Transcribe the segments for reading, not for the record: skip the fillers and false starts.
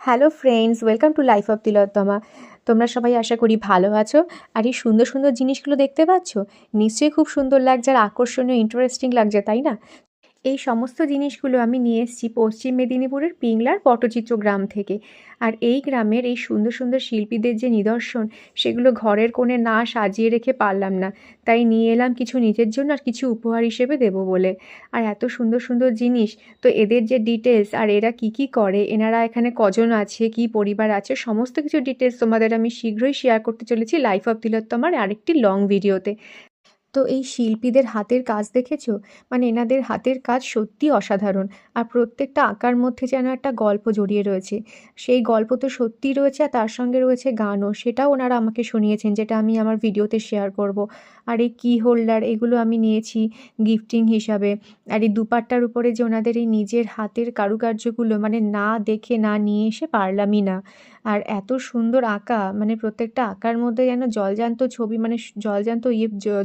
Hello friends, welcome to life of Tilottama. তোমরা সবাই আশা করি ভালো আছো। আর এই সুন্দর সুন্দর জিনিসগুলো দেখতে পাচ্ছ, নিশ্চয়ই খুব সুন্দর লাগছে আর আকর্ষণীয় ইন্টারেস্টিং লাগছে, তাই না? এই সমস্ত জিনিসগুলো আমি নিয়ে এসেছি পশ্চিম মেদিনীপুরের পিংলার পটচিত্র গ্রাম থেকে। আর এই গ্রামের এই সুন্দর সুন্দর শিল্পীদের যে নিদর্শন, সেগুলো ঘরের কোণে না সাজিয়ে রেখে পারলাম না, তাই নিয়ে এলাম কিছু নিজের জন্য আর কিছু উপহার হিসেবে দেবো বলে। আর এত সুন্দর সুন্দর জিনিস, তো এদের যে ডিটেলস আর এরা কি কি করে, এনারা এখানে কজন আছে, কি পরিবার আছে, সমস্ত কিছু ডিটেলস তোমাদের আমি শীঘ্রই শেয়ার করতে চলেছি লাইফ অফ তিলোত্তমার আরেকটি লং ভিডিওতে। তো এই শিল্পীদের হাতের কাজ দেখেছো? মানে এনাদের হাতের কাজ সত্যিই অসাধারণ। আর প্রত্যেকটা আঁকার মধ্যে যেন একটা গল্প জড়িয়ে রয়েছে। সেই গল্প তো সত্যিই রয়েছে, আর তার সঙ্গে রয়েছে গানও। সেটাও ওনারা আমাকে শুনিয়েছেন, যেটা আমি আমার ভিডিওতে শেয়ার করব। আর এই কি হোল্ডার, এগুলো আমি নিয়েছি গিফটিং হিসাবে। আর এই দুপাট্টার উপরে যে ওনাদের এই নিজের হাতের কারুকার্যগুলো, মানে না দেখে না নিয়ে এসে পারলামই না। আর এত সুন্দর আঁকা, মানে প্রত্যেকটা আঁকার মধ্যে যেন জলজ্যান্ত ছবি, মানে জলজ্যান্ত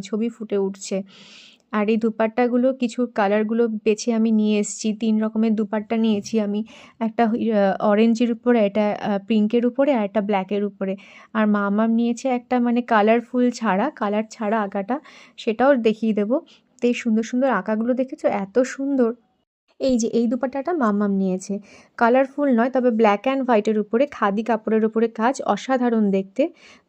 ছবি ফুটে উঠছে। আর এই দুপাট্টাগুলো কিছু কালারগুলো বেছে আমি নিয়ে এসেছি। 3 রকমের দুপাট্টা নিয়েছি আমি। একটা অরেঞ্জের উপরে, একটা পিঙ্কের উপরে, আর একটা ব্ল্যাকের উপরে। আর মামাম নিয়েছে একটা, মানে কালারফুল ছাড়া, কালার ছাড়া আঁকাটা, সেটাও দেখিয়ে দেবো। তো এই সুন্দর সুন্দর আঁকাগুলো দেখেছো? এত সুন্দর। এই যে এই দুপাট্টাটা মাম্মাম নিয়েছে, কালারফুল নয়, তবে ব্ল্যাক অ্যান্ড হোয়াইটের উপরে খাদি কাপড়ের উপরে কাজ, অসাধারণ দেখতে।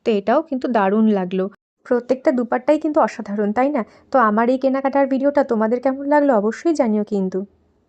তো এটাও কিন্তু দারুণ লাগলো। প্রত্যেকটা দুপাট্টাই কিন্তু অসাধারণ, তাই না? তো আমার এই কেনাকাটার ভিডিওটা তোমাদের কেমন লাগলো অবশ্যই জানিও কিন্তু।